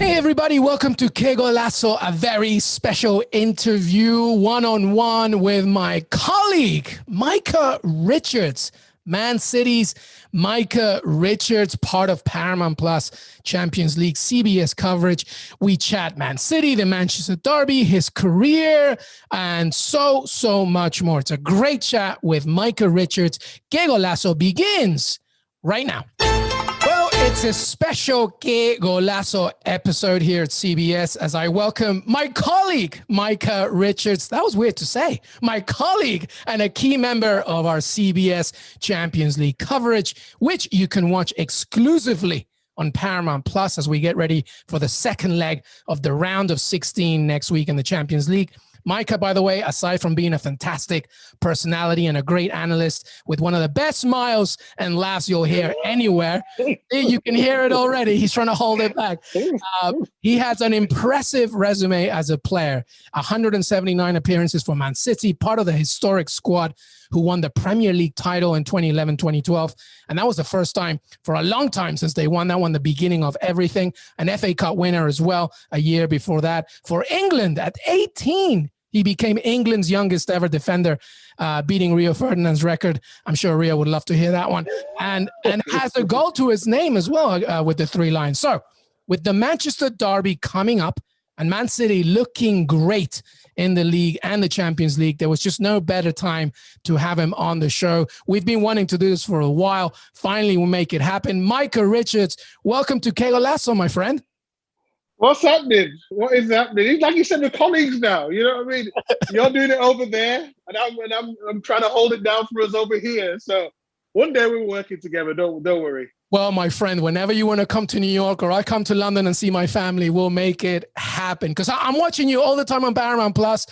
Hey everybody, welcome to Qué Golazo, a very special interview one-on-one with my colleague, Micah Richards. Man City's Micah Richards, part of Paramount Plus Champions League CBS coverage. We chat Man City, the Manchester Derby, his career, and so much more. It's a great chat with Micah Richards. Qué Golazo begins right now. Well, it's a special Qué Golazo episode here at CBS as I welcome my colleague, Micah Richards. That was weird to say. My colleague and a key member of our CBS Champions League coverage, which you can watch exclusively on Paramount Plus as we get ready for the second leg of the round of 16 next week in the Champions League. Micah, by the way, aside from being a fantastic personality and a great analyst with one of the best smiles and laughs you'll hear anywhere, you can hear it already. He's trying to hold it back. He has an impressive resume as a player, 179 appearances for Man City, part of the historic squad who won the Premier League title in 2011-2012. And that was the first time for a long time since they won that one, the beginning of everything. An FA Cup winner as well a year before that. For England at 18, he became England's youngest ever defender, beating Rio Ferdinand's record. I'm sure Rio would love to hear that one. And has a goal to his name as well with the 3 lines. So with the Manchester Derby coming up and Man City looking great in the league and the Champions League, there was just no better time to have him on the show. We've been wanting to do this for a while. Finally, we'll make it happen. Micah Richards, welcome to Qué Golazo, my friend. What's happening? What is happening? Like you said, we're colleagues now. You know what I mean? You're doing it over there, and I'm trying to hold it down for us over here. So one day we're working together. Don't worry. Well, my friend, whenever you want to come to New York or I come to London and see my family, we'll make it happen. Because I'm watching you all the time on Paramount Plus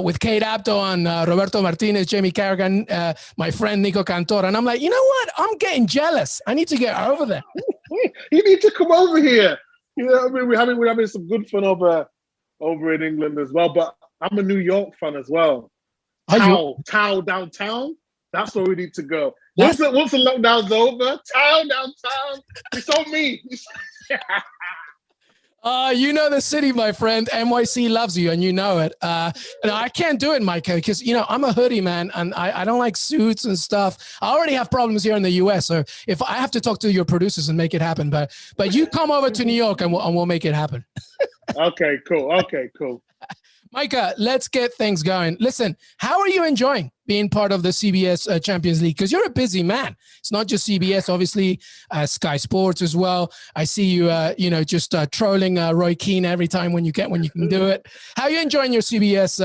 with Kate Abdo and Roberto Martinez, Jamie Carragher, my friend Nico Cantor. And I'm like, you know what? I'm getting jealous. I need to get over there. You need to come over here. You know what I mean? We're having some good fun over in England as well. But I'm a New York fan as well. Town downtown. That's where we need to go. Once the lockdown's over, town downtown. It's on me. You know the city, my friend. NYC loves you, and you know it. I can't do it, Micah, because I'm a hoodie man, and I don't like suits and stuff. I already have problems here in the US, so if I have to talk to your producers and make it happen, but you come over to New York and we'll make it happen. Okay, cool. Micah, let's get things going. Listen, how are you enjoying being part of the CBS Champions League? Because you're a busy man. It's not just CBS, obviously, Sky Sports as well. I see you, just trolling Roy Keane every time when you can do it. How are you enjoying your CBS,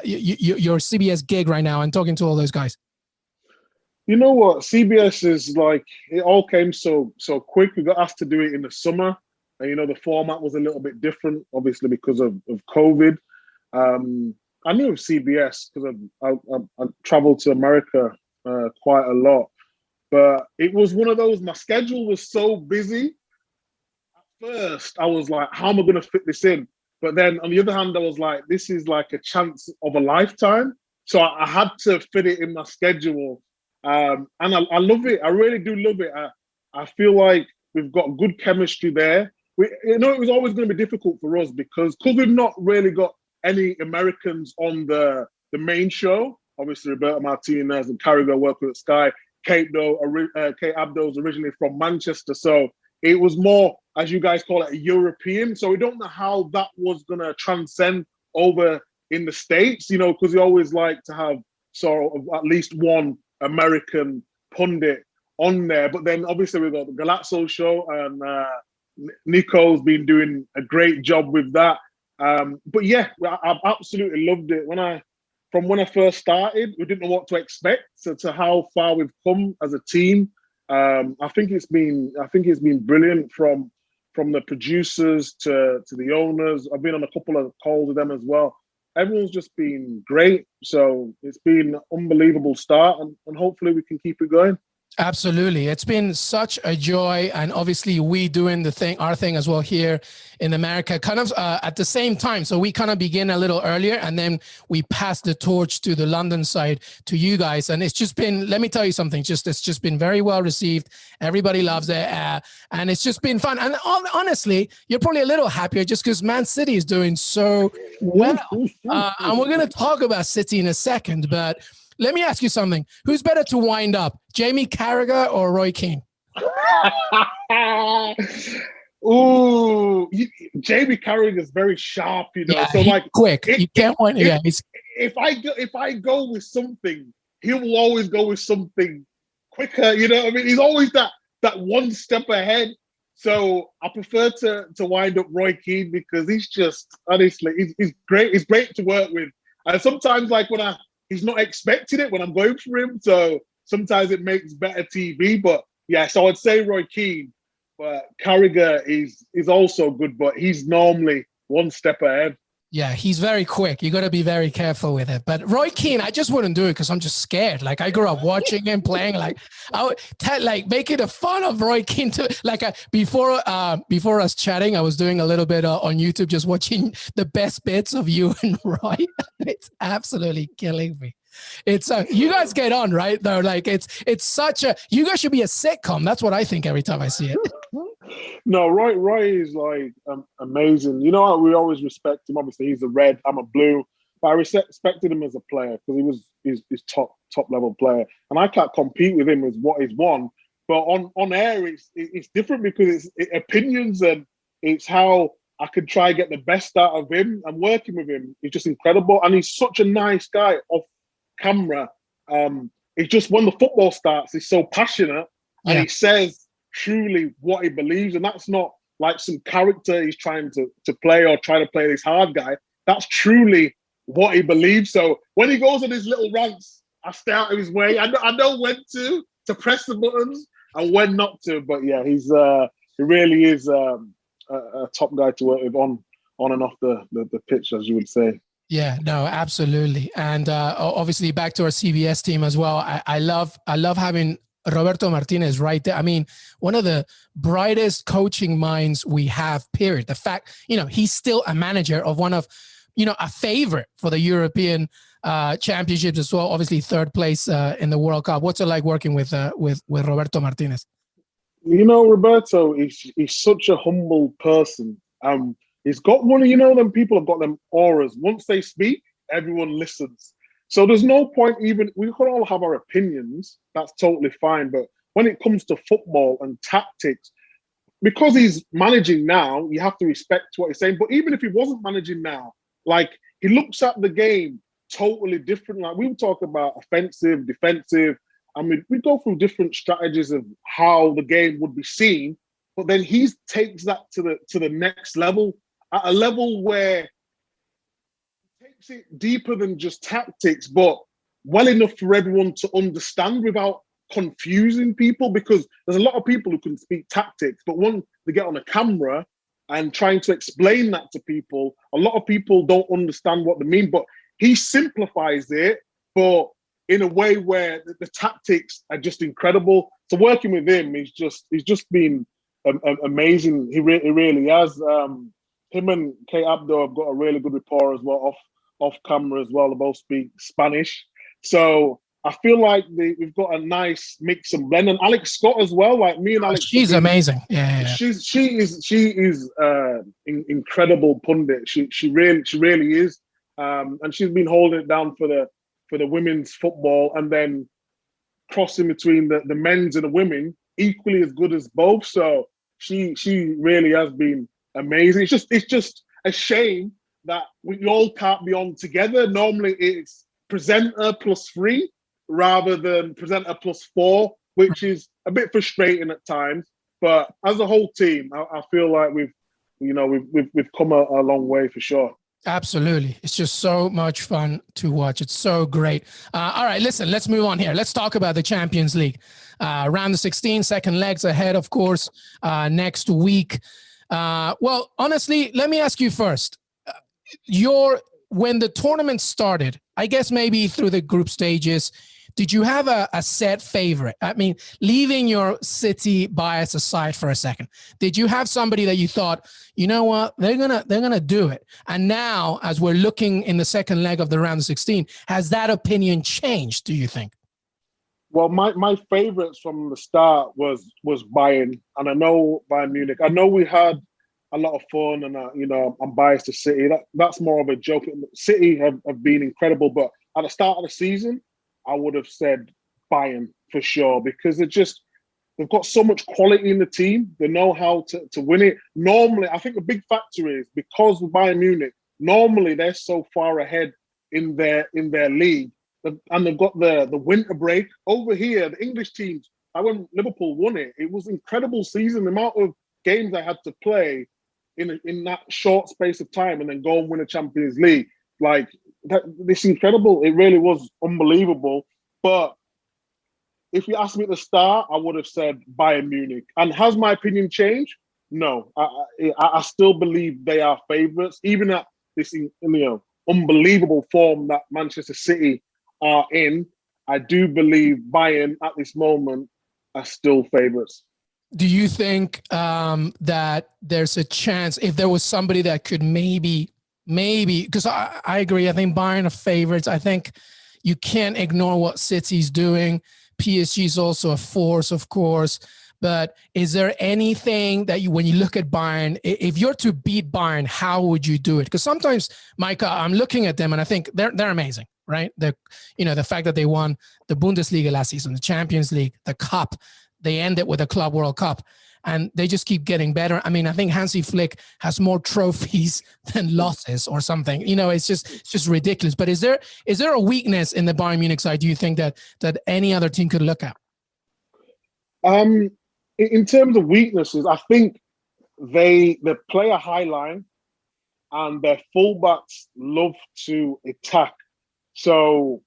your CBS gig right now and talking to all those guys? You know what? CBS is like, it all came so quick. We got asked to do it in the summer. And, the format was a little bit different, obviously, because of COVID. I knew of CBS because I traveled to America quite a lot, but it was one of those, my schedule was so busy. At first, I was like, how am I going to fit this in? But then on the other hand, I was like, this is like a chance of a lifetime. So I had to fit it in my schedule. And I love it. I really do love it. I feel like we've got good chemistry there. It was always going to be difficult for us because we've not really got any Americans on the main show. Obviously, Roberto Martinez and Carragher work with Sky. Kate Abdo is originally from Manchester. So it was more, as you guys call it, a European. So we don't know how that was going to transcend over in the States, because we always like to have sort of at least one American pundit on there. But then obviously we've got the Golazo show and Nico's been doing a great job with that. But yeah, I've absolutely loved it. From when I first started, we didn't know what to expect to how far we've come as a team. I think it's been brilliant from the producers to the owners. I've been on a couple of calls with them as well. Everyone's just been great. So it's been an unbelievable start, and hopefully we can keep it going. Absolutely. It's been such a joy. And obviously we doing our thing as well here in America, kind of at the same time. So we kind of begin a little earlier and then we pass the torch to the London side to you guys. And it's just been, let me tell you something, it's just been very well received. Everybody loves it. And it's just been fun. And honestly, you're probably a little happier just because Man City is doing so well. And we're going to talk about City in a second, but let me ask you something. Who's better to wind up, Jamie Carragher or Roy Keane? Ooh, Jamie Carragher is very sharp, you know. Yeah, so like quick. You can't wind. Yeah, if I go with something, he will always go with something quicker. You know what I mean? He's always that one step ahead. So I prefer to wind up Roy Keane because he's just honestly he's great. He's great to work with. And sometimes like when he's not expecting it when I'm going for him. So sometimes it makes better TV. But yeah, so I'd say Roy Keane. But Carragher is also good, but he's normally one step ahead. Yeah, he's very quick. You got to be very careful with it. But Roy Keane, I just wouldn't do it because I'm just scared. Like I grew up watching him playing. Like I would making a fun of Roy Keane to before us chatting, I was doing a little bit on YouTube, just watching the best bits of you and Roy. It's absolutely killing me. It's you guys get on right though. Like it's such a you guys should be a sitcom. That's what I think every time I see it. No, Roy is like amazing. You know, we always respect him. Obviously, he's a red, I'm a blue. But I respected him as a player because he's top level player, and I can't compete with him as what he's won. But on air, it's different because it's opinions and it's how I could try and get the best out of him. And working with him is just incredible, and he's such a nice guy off camera. It's just when the football starts, he's so passionate, and he says truly what he believes, and that's not like some character he's trying to play or try to play this hard guy. That's truly what he believes. So when he goes on his little rants, I stay out of his way. I know when to press the buttons and when not to. But yeah, he really is a top guy to work with on and off the pitch, as you would say. Yeah, no, absolutely. And obviously back to our CBS team as well. I love having Roberto Martinez right there. I mean, one of the brightest coaching minds we have, period. The fact, he's still a manager of one of, a favorite for the European championships as well. Obviously third place in the World Cup. What's it like working with Roberto Martinez? Roberto, he's such a humble person. He's got one of, them people have got them auras. Once they speak, everyone listens. So there's no point even, we could all have our opinions, that's totally fine. But when it comes to football and tactics, because he's managing now, you have to respect what he's saying. But even if he wasn't managing now, like he looks at the game totally different. Like we would talk about offensive, defensive. I mean, we go through different strategies of how the game would be seen, but then he takes that to the next level, at a level where it deeper than just tactics, but well enough for everyone to understand without confusing people, because there's a lot of people who can speak tactics, but when they get on a camera and trying to explain that to people, a lot of people don't understand what they mean. But he simplifies it, but in a way where the tactics are just incredible. So working with him, he's just been amazing. He really has. Him and Abdo have got a really good rapport as well off camera as well. They both speak Spanish. So I feel like we've got a nice mix and blend. And Alex Scott as well. Like me and Alex. She's amazing. Yeah. She is incredible pundit. She really is. And she's been holding it down for the women's football, and then crossing between the men's and the women, equally as good as both. So she really has been amazing. It's just a shame that we all can't be on together. Normally it's presenter +3 rather than presenter +4, which is a bit frustrating at times. But as a whole team, I feel like we've come a long way for sure. Absolutely. It's just so much fun to watch. It's so great. All right, listen, let's move on here. Let's talk about the Champions League. Round of 16, second legs ahead, of course, next week. Well, honestly, let me ask you first. When the tournament started, I guess maybe through the group stages, did you have a set favorite? I mean, leaving your City bias aside for a second, did you have somebody that you thought, you know what, they're gonna do it? And now, as we're looking in the second leg of the round of 16, has that opinion changed, do you think? Well, my favourites from the start was Bayern, and I know Bayern Munich. I know we had a lot of fun, and I'm biased to City. That's more of a joke. City have been incredible, but at the start of the season, I would have said Bayern for sure, because they've got so much quality in the team. They know how to win it. Normally, I think the big factor is because of Bayern Munich, normally they're so far ahead in their league, and they've got the winter break. Over here, the English teams, when Liverpool won it, it was an incredible season. The amount of games they had to play in that short space of time and then go and win a Champions League. Like, it's incredible. It really was unbelievable. But if you asked me at the start, I would have said Bayern Munich. And has my opinion changed? No. I still believe they are favourites, even at this unbelievable form that Manchester City are in. I do believe Bayern at this moment are still favourites. Do you think that there's a chance, if there was somebody that could maybe, because I agree, I think Bayern are favorites. I think you can't ignore what City's doing. PSG is also a force, of course. But is there anything that when you look at Bayern, if you're to beat Bayern, how would you do it? Because sometimes, Micah, I'm looking at them and I think they're amazing, right? The fact that they won the Bundesliga last season, the Champions League, the Cup, they end it with a Club World Cup, and they just keep getting better. I mean, I think Hansi Flick has more trophies than losses or something. It's just ridiculous. But is there a weakness in the Bayern Munich side, do you think, that any other team could look at? In terms of weaknesses, I think they play a high line and their fullbacks love to attack. So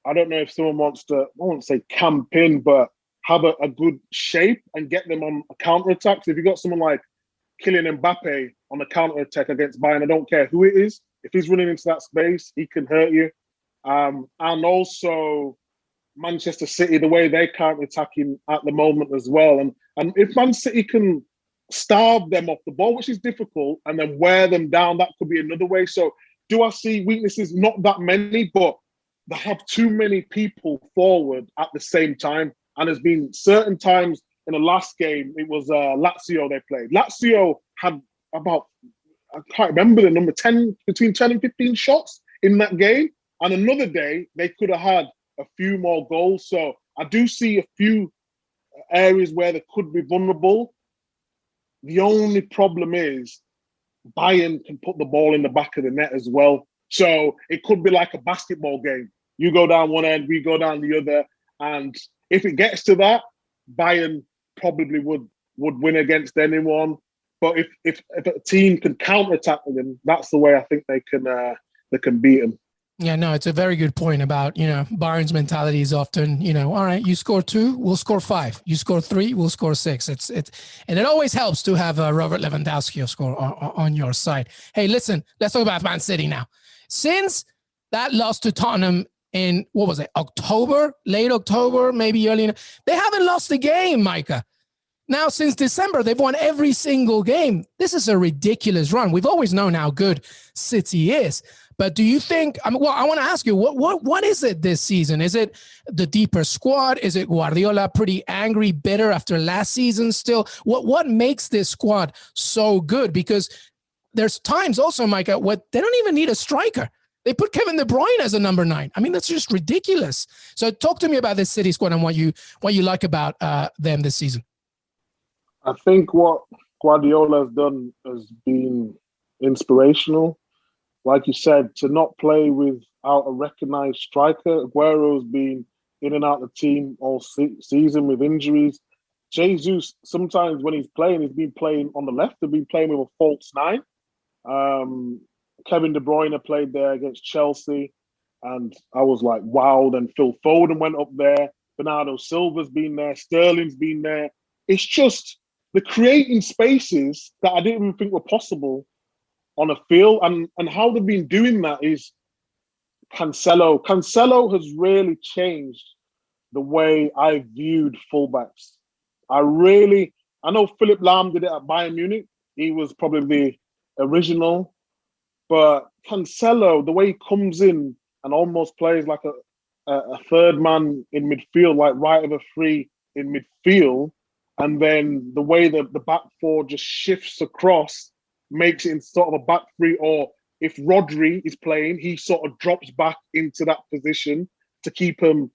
I don't know if someone wants to, I won't say camp in, but have a good shape and get them on a counter-attack. So if you've got someone like Kylian Mbappe on a counter-attack against Bayern, I don't care who it is. If he's running into that space, he can hurt you. And also Manchester City, the way they're counter-attacking at the moment as well. And if Man City can starve them off the ball, which is difficult, and then wear them down, that could be another way. So do I see weaknesses? Not that many, but they have too many people forward at the same time. And there's been certain times in the last game, it was Lazio they played. Lazio had about, I can't remember the number, between 10 and 15 shots in that game. And another day, they could have had a few more goals. So I do see a few areas where they could be vulnerable. The only problem is Bayern can put the ball in the back of the net as well. So it could be like a basketball game. You go down one end, we go down the other. And if it gets to that, Bayern probably would win against anyone. But if a team can counterattack them, that's the way I think they can beat them. Yeah, no, it's a very good point about, Bayern's mentality is often, all right, you score 2, we'll score 5. You score 3, we'll score 6. And it always helps to have Robert Lewandowski score on your side. Hey, listen, let's talk about Man City now. Since that loss to Tottenham in, what was it, late October, maybe early, they haven't lost a game, Micah. Now, since December, they've won every single game. This is a ridiculous run. We've always known how good City is. But do you think, I want to ask you, what is it this season? Is it the deeper squad? Is it Guardiola pretty angry, bitter after last season still? What makes this squad so good? Because there's times also, Micah, they don't even need a striker. They put Kevin De Bruyne as a number 9. I mean, that's just ridiculous. So talk to me about this City squad and what you like about them this season. I think what Guardiola has done has been inspirational. Like you said, to not play without a recognised striker. Aguero's been in and out of the team all season with injuries. Jesus, sometimes when he's been playing on the left. They've been playing with a false 9. Kevin De Bruyne played there against Chelsea, and I was like, wow. Then Phil Foden went up there. Bernardo Silva's been there. Sterling's been there. It's just the creating spaces that I didn't even think were possible on a field, and how they've been doing that is Cancelo. Cancelo has really changed the way I viewed fullbacks. I know Philip Lahm did it at Bayern Munich. He was probably the original. But Cancelo, the way he comes in and almost plays like a third man in midfield, like right of a free in midfield, and then the way the back four just shifts across, makes it in sort of a back three, or if Rodri is playing, he sort of drops back into that position to keep him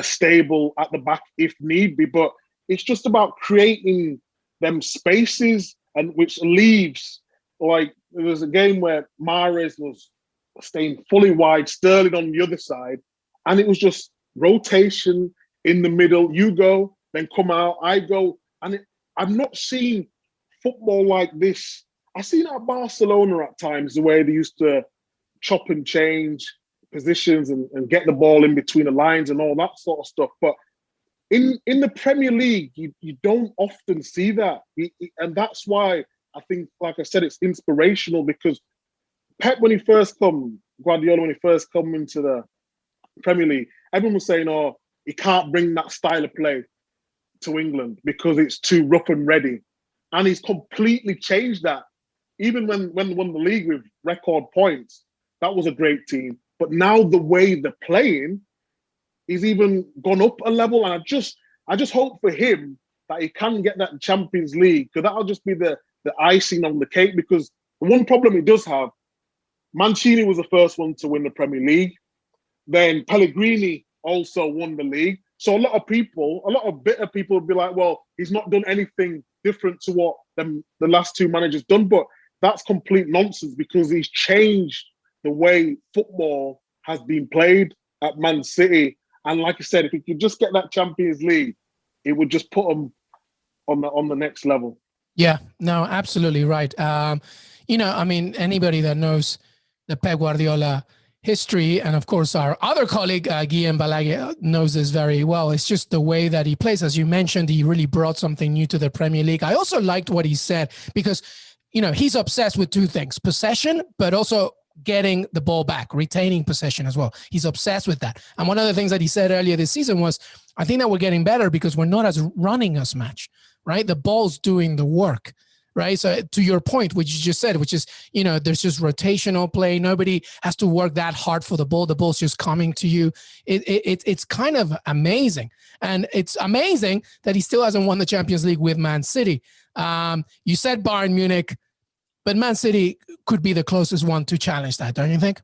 stable at the back if need be. But it's just about creating them spaces, and which leaves, like, there was a game where Mahrez was staying fully wide, Sterling on the other side, and it was just rotation in the middle. You go, then come out, I go. And I've not seen football like this. I've seen it at Barcelona at times, the way they used to chop and change positions and get the ball in between the lines and all that sort of stuff. But in the Premier League, you don't often see that. And that's why I think, like I said, it's inspirational, because Pep, when he first come, Guardiola, when he first come into the Premier League, everyone was saying, oh, he can't bring that style of play to England because it's too rough and ready. And he's completely changed that. Even when they won the league with record points, that was a great team. But now the way they're playing, he's even gone up a level. And I just hope for him that he can get that Champions League, because that'll just be the icing on the cake. Because the one problem he does have, Mancini was the first one to win the Premier League. Then Pellegrini also won the league. So a lot of bitter people would be like, well, he's not done anything different to what the last two managers done. But that's complete nonsense, because he's changed the way football has been played at Man City. And like I said, if he could just get that Champions League, it would just put him on the next level. Yeah, no, absolutely right. I mean, anybody that knows the Pep Guardiola history, and of course our other colleague, Guillem Balague, knows this very well. It's just the way that he plays. As you mentioned, he really brought something new to the Premier League. I also liked what he said, because, he's obsessed with two things: possession, but also getting the ball back, retaining possession as well. He's obsessed with that. And one of the things that he said earlier this season was, I think that we're getting better because we're not as running as much, right? The ball's doing the work, right? So to your point, which you just said, which is, there's just rotational play. Nobody has to work that hard for the ball. The ball's just coming to you. It's kind of amazing. And it's amazing that he still hasn't won the Champions League with Man City. You said Bayern Munich, but Man City could be the closest one to challenge that, don't you think?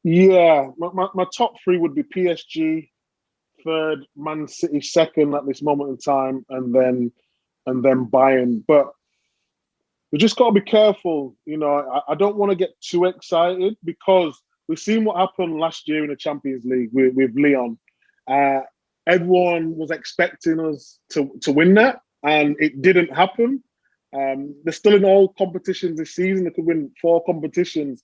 Yeah, my top three would be PSG, third, Man City second at this moment in time, and then Bayern. But we just got to be careful. I don't want to get too excited, because we've seen what happened last year in the Champions League with Lyon. Everyone was expecting us to win that, and it didn't happen. They're still in all competitions this season. They could win 4 competitions.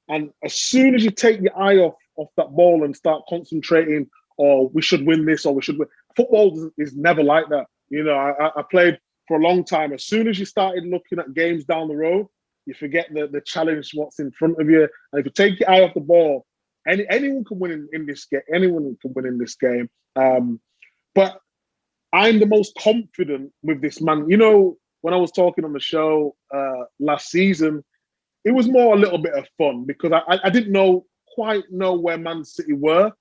And as soon as you take your eye off that ball and start concentrating, or we should win this, or we should win. Football is never like that. I played for a long time. As soon as you started looking at games down the road, you forget the challenge, what's in front of you. And if you take your eye off the ball, anyone can win in this game. Anyone can win in this game. But I'm the most confident with this man. When I was talking on the show last season, it was more a little bit of fun, because I didn't quite know where Man City were.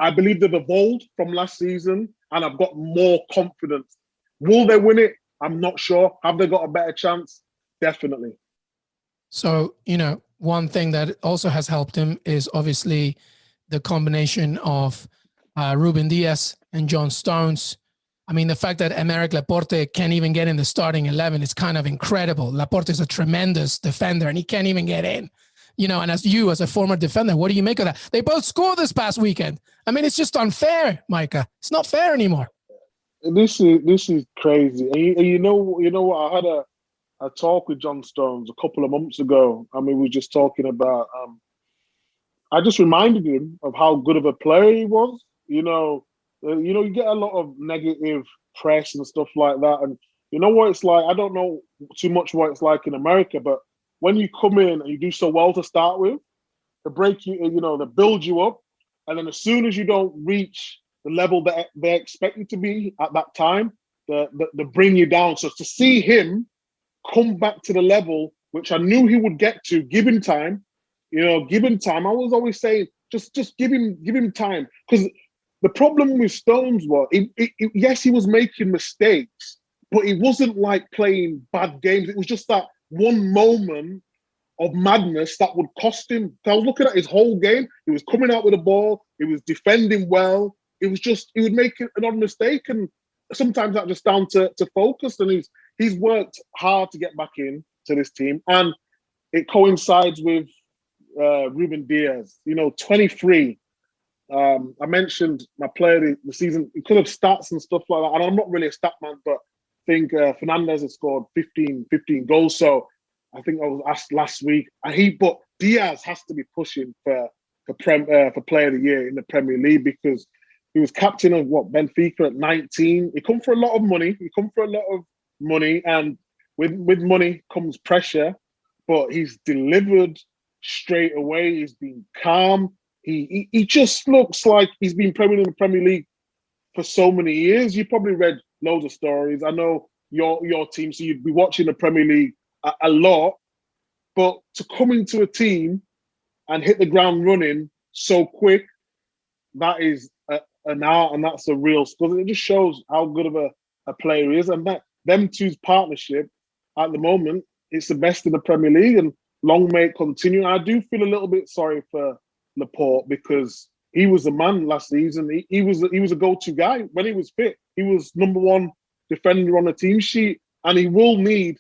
I believe they've evolved from last season, and I've got more confidence. Will they win it? I'm not sure. Have they got a better chance? Definitely. So, one thing that also has helped him is obviously the combination of Ruben Diaz and John Stones. I mean, the fact that Aymeric Laporte can't even get in the starting 11 is kind of incredible. Laporte is a tremendous defender, and he can't even get in. And as a former defender, what do you make of that? They both scored this past weekend. I mean, it's just unfair, Micah. It's not fair anymore. This is crazy. And you know what? I had a talk with John Stones a couple of months ago, and we were just talking about. I just reminded him of how good of a player he was. You get a lot of negative press and stuff like that, and you know what it's like. I don't know too much what it's like in America, but when you come in and you do so well to start with, they break you, they build you up, and then as soon as you don't reach the level that they expect you to be at that time, they bring you down. So to see him come back to the level which I knew he would get to, give him time, give him time. I was always saying, just give him time, because the problem with Stones was, yes, he was making mistakes, but it wasn't like playing bad games. It was just that one moment of madness that would cost him. I was looking at his whole game. He was coming out with the ball. He was defending well. It was just, he would make an odd mistake, and sometimes that just down to focus. And he's worked hard to get back in to this team, and it coincides with Ruben Diaz. 23. I mentioned my player the season because of stats and stuff like that, and I'm not really a stat man, but I think Fernandez has scored 15 goals. So I think I was asked last week, but Diaz has to be pushing for Player of the Year in the Premier League, because he was captain of Benfica at 19. He come for a lot of money. And with money comes pressure, but he's delivered straight away. He's been calm. He just looks like he's been playing in the Premier League for so many years. You probably read loads of stories. I know your team, so you'd be watching the Premier League a lot. But to come into a team and hit the ground running so quick, that is an art, and that's a real skill. It just shows how good of a player he is. And that them two's partnership at the moment, it's the best in the Premier League, and long may it continue. I do feel a little bit sorry for Laporte, because he was the man last season. He was a go-to guy when he was fit. He was number one defender on the team sheet, and he will need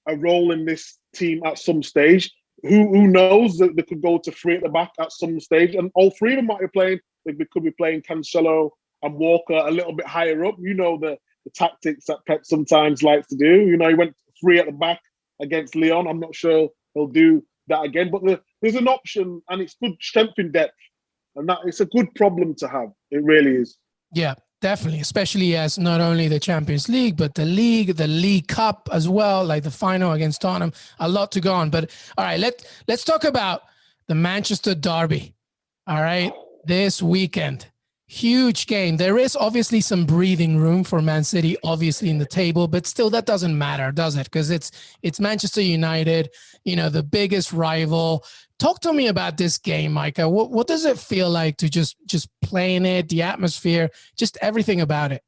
a role in this team at some stage. Who knows that they could go to three at the back at some stage, and all three of them might be playing. They could be playing Cancelo and Walker a little bit higher up. The tactics that Pep sometimes likes to do. He went three at the back against Lyon. I'm not sure he'll do that again, but there's an option, and it's good strength in depth, and that it's a good problem to have. It really is. Yeah, definitely, especially as not only the Champions League, but the League Cup as well, like the final against Tottenham. A lot to go on, but all right, let's talk about the Manchester derby. All right, this weekend. Huge game. There is obviously some breathing room for Man City, obviously in the table, but still that doesn't matter, does it? Because it's Manchester United, the biggest rival. Talk to me about this game, Micah. What does it feel like to just play in it, the atmosphere, just everything about it?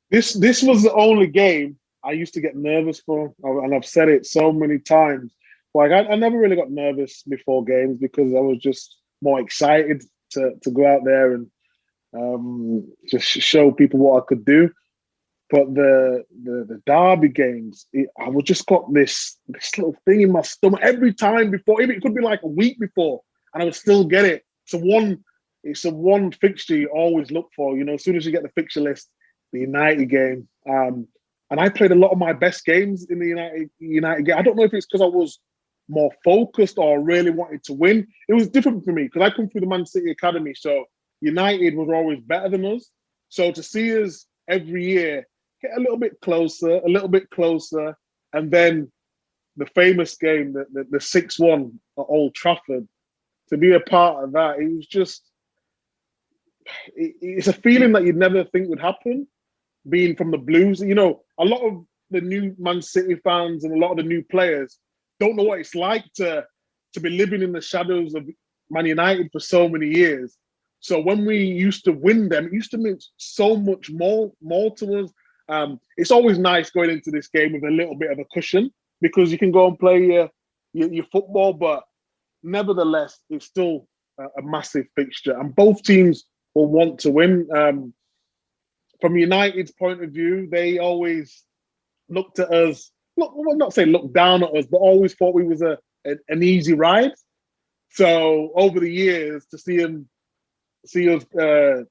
This was the only game I used to get nervous for, and I've said it so many times. Like I never really got nervous before games, because I was just more excited to go out there and just show people what I could do. But the derby games, I would just got this little thing in my stomach every time before. Even it could be like a week before, and I would still get it. It's a one fixture you always look for. As soon as you get the fixture list, the United game. And I played a lot of my best games in the United game. I don't know if it's because I was more focused or really wanted to win. It was different for me because I come through the Man City Academy, so United was always better than us. So to see us every year get a little bit closer, and then the famous game, the 6-1 at Old Trafford, to be a part of that, it was just, it's a feeling that you'd never think would happen, being from the Blues. A lot of the new Man City fans and a lot of the new players don't know what it's like to be living in the shadows of Man United for so many years. So when we used to win them, it used to mean so much more to us. It's always nice going into this game with a little bit of a cushion, because you can go and play your football, but nevertheless, it's still a massive fixture, and both teams will want to win. From United's point of view, they always looked at us, not saying looked down at us, but always thought we was an easy ride. So over the years, to see us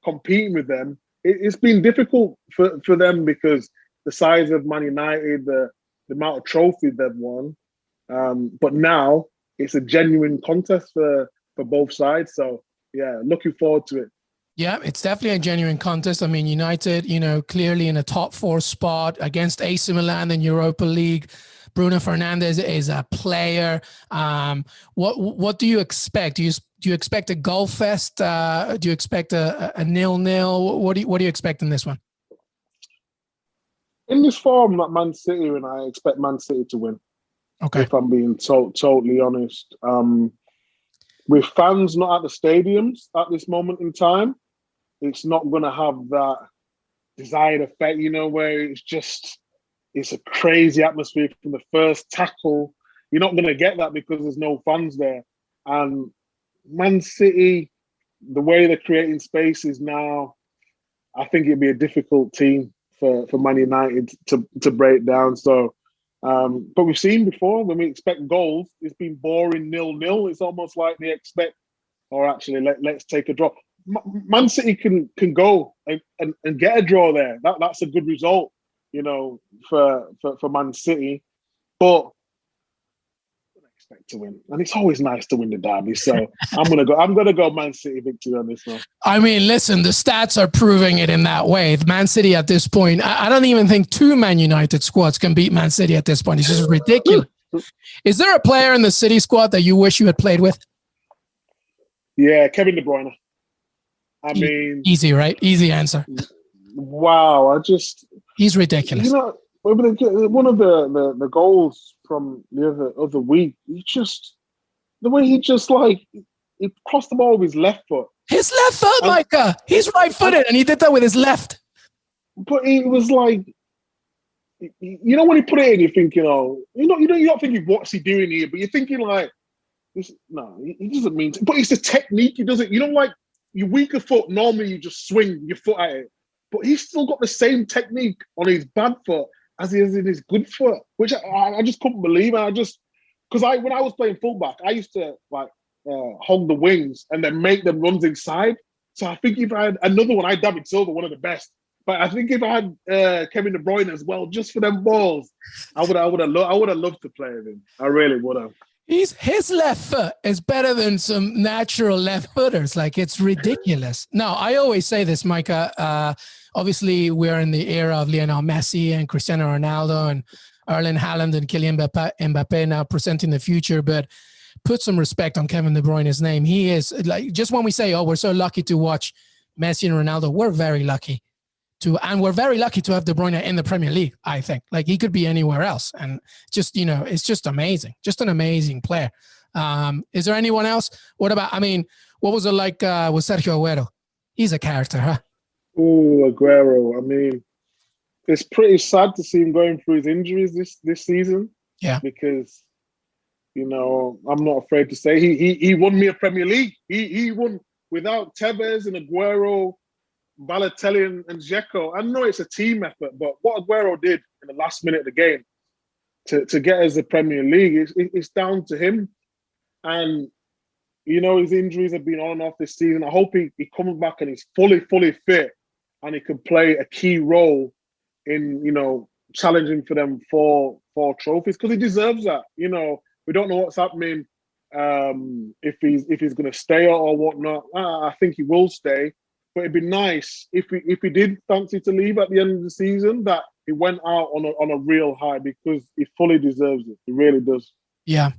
competing with them, it's been difficult for them, because the size of Man United, the amount of trophies they've won. But now it's a genuine contest for both sides. So yeah, looking forward to it. Yeah, it's definitely a genuine contest. I mean, United, clearly in a top 4 spot against AC Milan in Europa League. Bruno Fernandes is a player. What do you expect? Do you expect a goal fest? Do you expect a 0-0? What do you expect in this one? In this form, like Man City, and I expect Man City to win. Okay. If I'm being totally honest. With fans not at the stadiums at this moment in time, it's not going to have that desired effect, where it's a crazy atmosphere from the first tackle. You're not going to get that because there's no fans there. And Man City, the way they're creating spaces now, I think it'd be a difficult team for Man United to break down. So, but we've seen before when we expect goals, it's been boring 0-0. It's almost like they expect, or actually, let's take a draw. Man City can go and get a draw there. That's a good result, for Man City. But I expect to win, and it's always nice to win the derby. So I'm gonna go Man City victory on this one. I mean, listen, the stats are proving it in that way. Man City at this point, I don't even think two Man United squads can beat Man City at this point. It's just ridiculous. Is there a player in the City squad that you wish you had played with? Yeah, Kevin De Bruyne. I mean, easy, right? Easy answer. Wow, he's ridiculous. One of the goals from the other week, the way he crossed the ball with his left foot. His left foot, Micah. He's right-footed, and he did that with his left. But it was like, when he put it in, you're thinking, you're not thinking, what's he doing here? But you're thinking like, no, he doesn't mean to. But it's the technique. He doesn't. Like your weaker foot. Normally, you just swing your foot at it. But he's still got the same technique on his bad foot as he has in his good foot, which I just couldn't believe. And because when I was playing fullback, I used to hog the wings and then make them runs inside. So I think if I had another one, I'd David Silva, one of the best. But I think if I had Kevin De Bruyne as well, just for them balls, I would have loved to play with him. I really would have. His left foot is better than some natural left footers. Like, it's ridiculous. No, I always say this, Micah. Obviously, we're in the era of Lionel Messi and Cristiano Ronaldo and Erling Haaland and Kylian Mbappe now presenting the future. But put some respect on Kevin De Bruyne's name. He is, like, just when we say, we're so lucky to watch Messi and Ronaldo, we're very lucky. And we're very lucky to have De Bruyne in the Premier League, I think. Like, he could be anywhere else. And just, it's just amazing. Just an amazing player. Is there anyone else? What was it like with Sergio Aguero? He's a character, huh? Oh, Aguero. I mean, it's pretty sad to see him going through his injuries this season. Yeah. Because, I'm not afraid to say he won me a Premier League. He won without Tevez and Aguero, Balotelli and Dzeko. I know it's a team effort, but what Aguero did in the last minute of the game to get us the Premier League, it's down to him. And, his injuries have been on and off this season. I hope he comes back and he's fully fit and he can play a key role in, challenging for them for trophies, because he deserves that. We don't know what's happening if he's going to stay or whatnot. I think he will stay. But it'd be nice if he did fancy to leave at the end of the season, that he went out on a real high, because he fully deserves it. He really does. Yeah.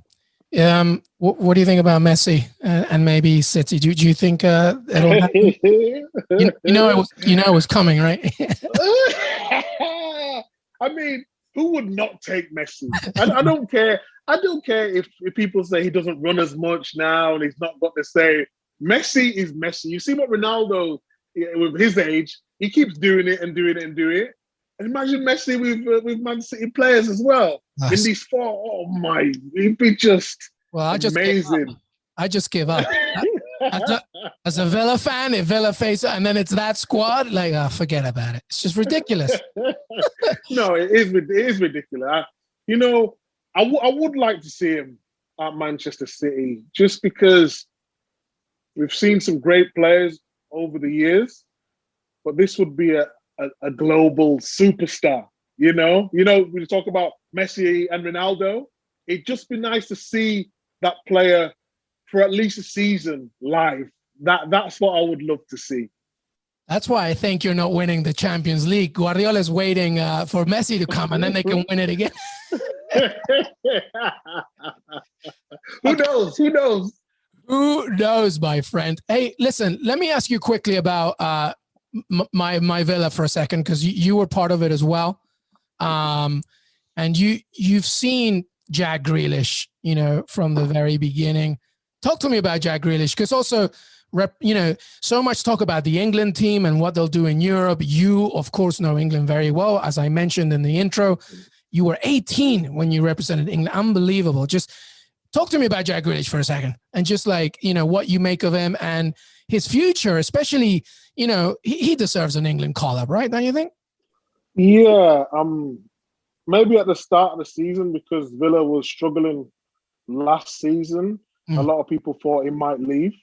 What do you think about Messi and maybe City? Do you think it'll happen? It was coming, right? I mean, who would not take Messi? I don't care. I don't care if people say he doesn't run as much now and he's not got the same. Messi is Messi. You see what Ronaldo, with his age, he keeps doing it and doing it and doing it. And imagine Messi with Man City players as well. Nice. In these four. Oh my, it'd be just amazing. I just give up. As a Villa fan, if Villa face, and then it's that squad, forget about it. It's just ridiculous. No, it is ridiculous. I would like to see him at Manchester City, just because we've seen some great players over the years, but this would be a global superstar. We talk about Messi and Ronaldo. It'd just be nice to see that player for at least a season live. That's what I would love to see. That's why I think you're not winning the Champions League. Guardiola is waiting for Messi to come, and then they can win it again. Who knows? Who knows? Who knows, my friend? Hey, listen, let me ask you quickly about my Villa for a second, because you were part of it as well. And you've seen Jack Grealish, from the very beginning. Talk to me about Jack Grealish, because also, so much talk about the England team and what they'll do in Europe. You, of course, know England very well. As I mentioned in the intro, you were 18 when you represented England. Unbelievable. Just talk to me about Jack Grealish for a second, and just what you make of him and his future, especially, he deserves an England call-up, right? Don't you think? Yeah. Maybe at the start of the season, because Villa was struggling last season, a lot of people thought he might leave.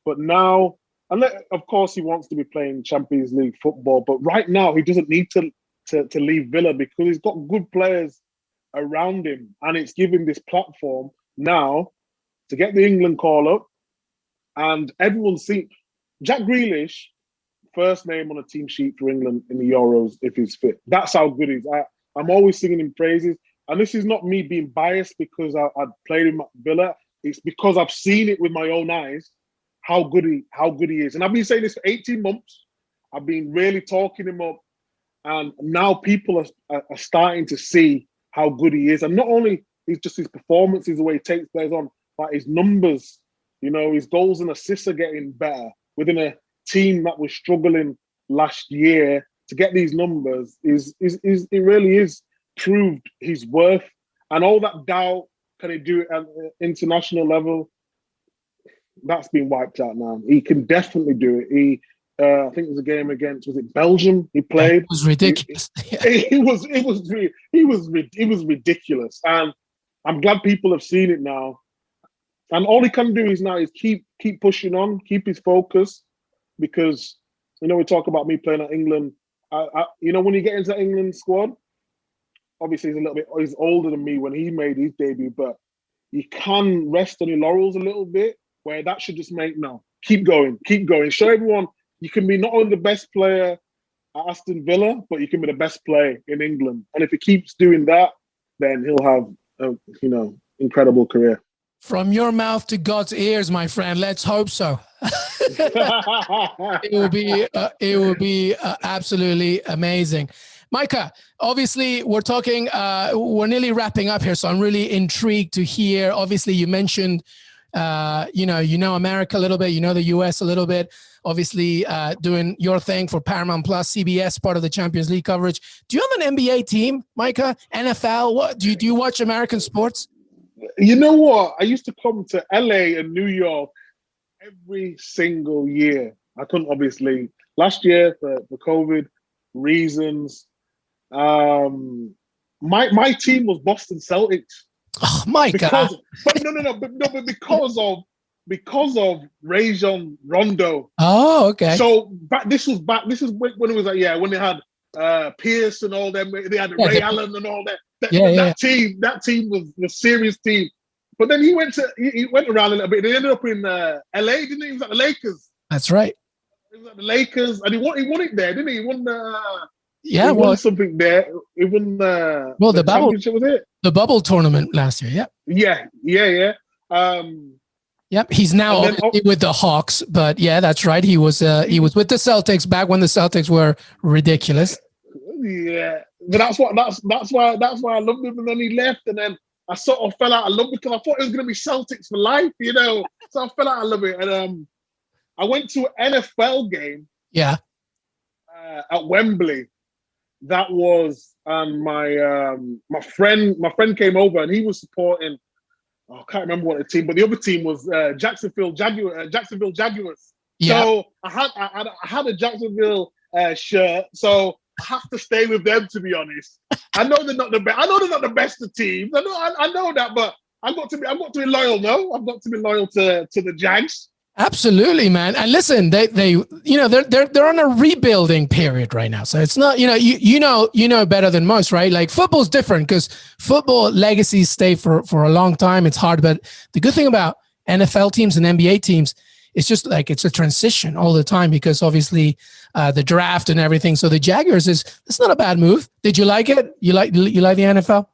But now, of course, he wants to be playing Champions League football. But right now, he doesn't need to leave Villa, because he's got good players around him. And it's giving this platform now to get the England call-up. And everyone's seen Jack Grealish, first name on a team sheet for England in the Euros if he's fit. That's how good he is. I'm always singing him praises. And this is not me being biased because I played him at Villa. It's because I've seen it with my own eyes, how good he is. And I've been saying this for 18 months. I've been really talking him up. And now people are starting to see how good he is. And not only is just his performances, the way he takes players on, but his numbers, his goals and assists are getting better. Within a team that was struggling last year, to get these numbers it really is proved his worth. And all that doubt, can he do it at international level? That's been wiped out now. He can definitely do it. I think it was a game against, was it Belgium? He played. It was ridiculous. He was ridiculous. And I'm glad people have seen it now. And all he can do is keep pushing on, keep his focus, because we talk about me playing at England. When you get into the England squad, obviously he's older than me when he made his debut, but you can rest on your laurels a little bit, where that should just keep going. Show everyone you can be not only the best player at Aston Villa, but you can be the best player in England. And if he keeps doing that, then he'll have a, incredible career. From your mouth to God's ears, my friend. Let's hope so. It will be absolutely amazing. Micah, obviously we're talking, we're nearly wrapping up here, so I'm really intrigued to hear. Obviously you mentioned, America a little bit, the US a little bit, obviously doing your thing for Paramount Plus CBS, part of the Champions League coverage. Do you have an NBA team, Micah? NFL? What do you watch American sports? You know what? I used to come to LA and New York every single year. I couldn't, obviously. Last year, for COVID reasons, my team was Boston Celtics. Oh my God! But because of Rajon Rondo. Oh, okay. So this is when it was when they had Pierce and all them. They had Ray Allen and all that. That team was a serious team. But then he went around a little bit. He ended up in LA, didn't he? He was at the Lakers. That's right. He was at the Lakers, and he won it there, didn't he? He won won something there. He won the bubble. Championship, was it? The bubble tournament last year. Yeah. Yep. He's now with the Hawks, but yeah, that's right. He was with the Celtics back when the Celtics were ridiculous. Yeah, but that's why I loved him. And then he left, and then I sort of fell out of love because I thought it was going to be Celtics for life, So I fell out of love it, and I went to an NFL game. Yeah. At Wembley. That was my friend came over, and he was supporting. I can't remember what the team, but the other team was Jacksonville Jaguars. Yeah. So I had a Jacksonville shirt, so I have to stay with them, to be honest. I know they're not the best. I know they're not the best of teams. I know that, but I've got to be loyal. No, I've got to be loyal to the Jags. Absolutely, man. And listen, they're on a rebuilding period right now. So it's not, you know better than most, right? Like football's different because football legacies stay for a long time. It's hard, but the good thing about NFL teams and NBA teams, it's just like it's a transition all the time because obviously the draft and everything. So the Jaguars it's not a bad move. Did you like it? You like the NFL?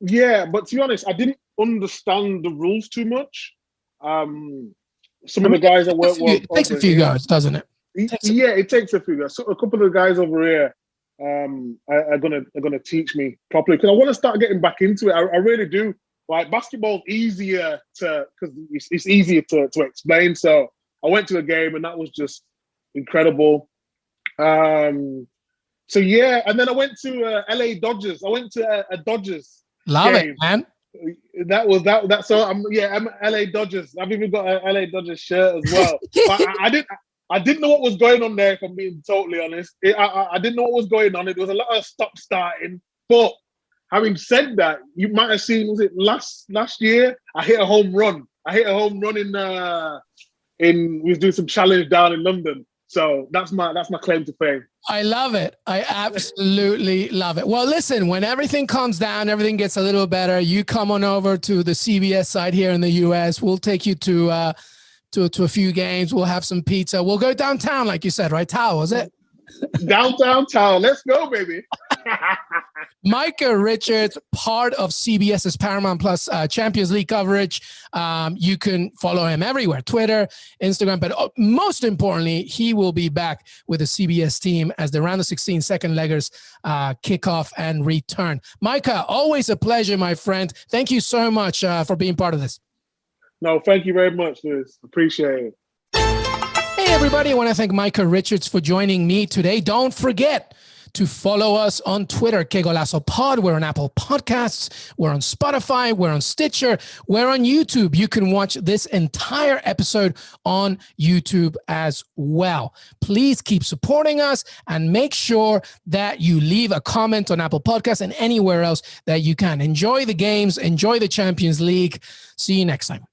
Yeah, but to be honest, I didn't understand the rules too much. Some of the guys I work with, it takes a few guys, doesn't it? Yeah, it takes a few guys. So a couple of the guys over here are gonna teach me properly because I want to start getting back into it. I really do. Like basketball's easier because it's easier to explain. So I went to a game and that was just incredible. So yeah, and then I went to LA Dodgers. I went to a Dodgers Love game. it, man. That was that. So I'm LA Dodgers. I've even got an LA Dodgers shirt as well. But I didn't know what was going on there. If I'm being totally honest, I didn't know what was going on. It was a lot of stop starting. But having said that, you might have seen, was it last year? I hit a home run. We was doing some challenge down in London. So that's my claim to fame. I love it. I absolutely love it. Well, listen, when everything calms down, everything gets a little better, you come on over to the CBS side here in the US. We'll take you to a few games. We'll have some pizza. We'll go downtown, like you said, right? Tao, was it? Downtown Town. Let's go, baby. Micah Richards, part of CBS's Paramount Plus Champions League coverage. You can follow him everywhere, Twitter, Instagram, but most importantly, he will be back with the CBS team as the round of 16 second leggers kick off and return. Micah, always a pleasure, my friend. Thank you so much for being part of this. No, thank you very much, Luis. Appreciate it. Hey, everybody. I want to thank Micah Richards for joining me today. Don't forget to follow us on Twitter, Qué Golazo Pod. We're on Apple Podcasts. We're on Spotify. We're on Stitcher. We're on YouTube. You can watch this entire episode on YouTube as well. Please keep supporting us and make sure that you leave a comment on Apple Podcasts and anywhere else that you can. Enjoy the games. Enjoy the Champions League. See you next time.